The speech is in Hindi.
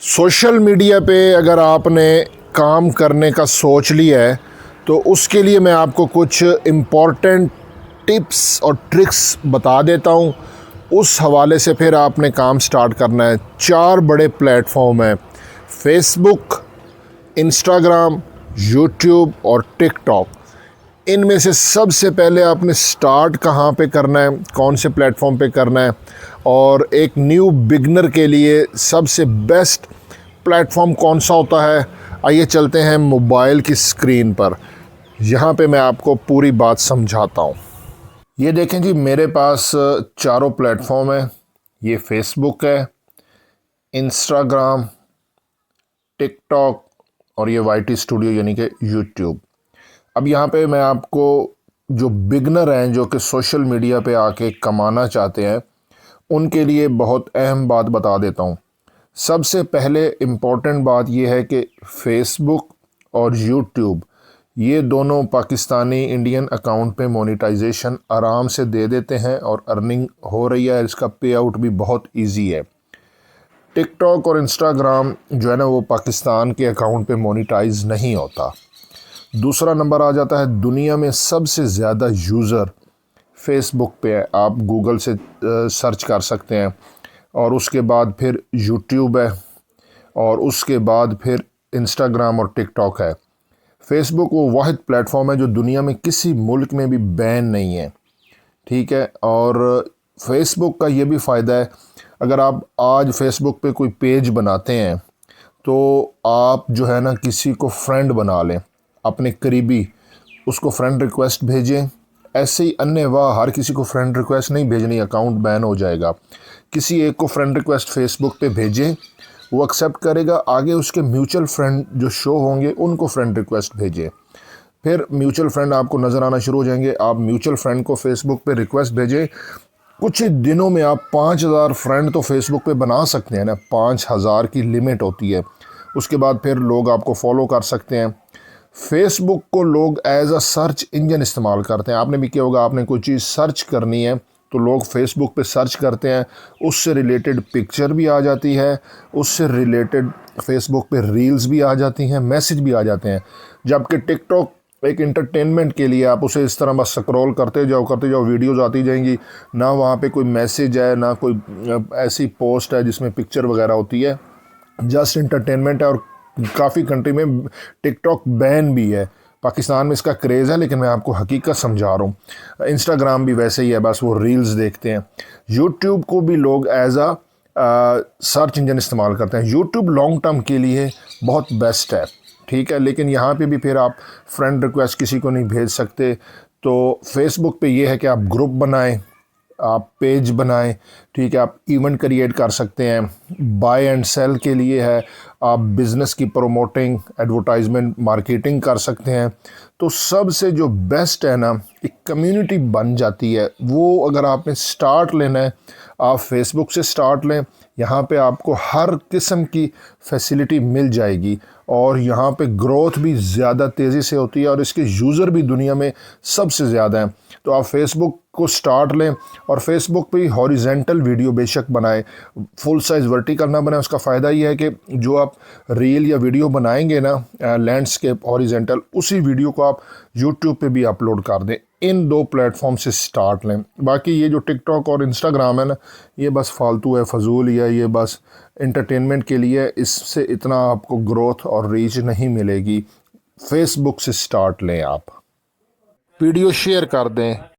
सोशल मीडिया पे अगर आपने काम करने का सोच लिया है तो उसके लिए मैं आपको कुछ इम्पॉर्टेंट टिप्स और ट्रिक्स बता देता हूँ। उस हवाले से फिर आपने काम स्टार्ट करना है। 4 बड़े प्लेटफॉर्म हैं, फेसबुक, इंस्टाग्राम, यूट्यूब और टिकटॉक। इनमें से सबसे पहले आपने स्टार्ट कहाँ पे करना है, कौन से प्लेटफॉर्म पे करना है, और एक न्यू बिगनर के लिए सबसे बेस्ट प्लेटफॉर्म कौन सा होता है। आइए चलते हैं मोबाइल की स्क्रीन पर, यहाँ पे मैं आपको पूरी बात समझाता हूँ। ये देखें जी, मेरे पास चारों प्लेटफॉर्म है। ये फेसबुक है, इंस्टाग्राम, टिकटॉक और ये वाईटी स्टूडियो यानी कि यूट्यूब। अब यहाँ पे मैं आपको जो बिगनर हैं, जो कि सोशल मीडिया पे आके कमाना चाहते हैं, उनके लिए बहुत अहम बात बता देता हूँ। सबसे पहले इम्पोर्टेंट बात यह है कि फेसबुक और यूट्यूब ये दोनों पाकिस्तानी इंडियन अकाउंट पे मोनेटाइजेशन आराम से दे देते हैं और अर्निंग हो रही है। इसका पे आउट भी बहुत इजी है। टिकटॉक और इंस्टाग्राम जो है ना, वो पाकिस्तान के अकाउंट पे मोनेटाइज नहीं होता। दूसरा नंबर आ जाता है दुनिया में सबसे ज़्यादा यूज़र फेसबुक पे है। आप गूगल से सर्च कर सकते हैं, और उसके बाद फिर यूट्यूब है, और उसके बाद फिर इंस्टाग्राम और टिकटॉक है। फेसबुक वो वाहिद प्लेटफॉर्म है जो दुनिया में किसी मुल्क में भी बैन नहीं है, ठीक है। और फेसबुक का ये भी फ़ायदा है, अगर आप आज फेसबुक पे कोई पेज बनाते हैं तो आप जो है ना किसी को फ्रेंड बना लें, अपने करीबी, उसको फ्रेंड रिक्वेस्ट भेजें। ऐसे ही अन्य वाह हर किसी को फ्रेंड रिक्वेस्ट नहीं भेजनी, अकाउंट बैन हो जाएगा। किसी एक को फ्रेंड रिक्वेस्ट फेसबुक पे भेजें, वो एक्सेप्ट करेगा। आगे उसके म्यूचुअल फ्रेंड जो शो होंगे उनको फ्रेंड रिक्वेस्ट भेजें। फिर म्यूचुअल फ्रेंड आपको नज़र आना शुरू हो जाएंगे। आप म्यूचुअल फ्रेंड को फेसबुक पे रिक्वेस्ट भेजें। कुछ ही दिनों में आप 5000 फ्रेंड तो फेसबुक पे बना सकते हैं ना, 5000 की लिमिट होती है। उसके बाद फिर लोग आपको फॉलो कर सकते हैं। फेसबुक को लोग एज अ सर्च इंजन इस्तेमाल करते हैं। आपने भी किया होगा, आपने कोई चीज़ सर्च करनी है तो लोग फेसबुक पे सर्च करते हैं, उससे रिलेटेड पिक्चर भी आ जाती है, उससे रिलेटेड फेसबुक पे रील्स भी आ जाती हैं, मैसेज भी आ जाते हैं। जबकि टिकटॉक एक इंटरटेनमेंट के लिए, आप उसे इस तरह बस स्क्रॉल करते जाओ, वीडियोज़ आती जाएंगी। ना वहाँ पे कोई मैसेज है, ना कोई ऐसी पोस्ट है जिसमें पिक्चर वगैरह होती है, जस्ट इंटरटेनमेंट है। और काफ़ी कंट्री में टिकटॉक बैन भी है। पाकिस्तान में इसका क्रेज़ है, लेकिन मैं आपको हकीकत समझा रहा हूँ। इंस्टाग्राम भी वैसे ही है, बस वो रील्स देखते हैं। यूट्यूब को भी लोग एज अ सर्च इंजन इस्तेमाल करते हैं। यूट्यूब लॉन्ग टर्म के लिए बहुत बेस्ट है, ठीक है। लेकिन यहाँ पे भी फिर आप फ्रेंड रिक्वेस्ट किसी को नहीं भेज सकते। तो फेसबुक पे ये है कि आप ग्रुप बनाएं, आप पेज बनाएं, ठीक है। आप इवेंट क्रिएट कर सकते हैं। बाय एंड सेल के लिए है, आप बिज़नेस की प्रमोटिंग, एडवर्टाइजमेंट, मार्केटिंग कर सकते हैं। तो सबसे जो बेस्ट है ना, एक कम्युनिटी बन जाती है। वो अगर आपने स्टार्ट लेना है, आप फेसबुक से स्टार्ट लें। यहाँ पे आपको हर किस्म की फैसिलिटी मिल जाएगी, और यहाँ पे ग्रोथ भी ज़्यादा तेज़ी से होती है, और इसके यूज़र भी दुनिया में सबसे ज़्यादा हैं। तो आप फेसबुक को स्टार्ट लें, और फेसबुक पे हॉरिजेंटल वीडियो बेशक बनाएं, फुल साइज़ वर्टिकल ना बनाएं। उसका फ़ायदा ये है कि जो आप रील या वीडियो बनाएंगे ना, लैंडस्केप हॉरिजेंटल, उसी वीडियो को आप यूट्यूब पे भी अपलोड कर दें। इन 2 प्लेटफॉर्म से स्टार्ट लें। बाकी ये जो टिकटॉक और इंस्टाग्राम है ना, ये बस फालतू है, फजूल ही है, ये बस इंटरटेनमेंट के लिए। इससे इतना आपको ग्रोथ और रीच नहीं मिलेगी। फेसबुक से स्टार्ट लें, आप वीडियो शेयर कर दें।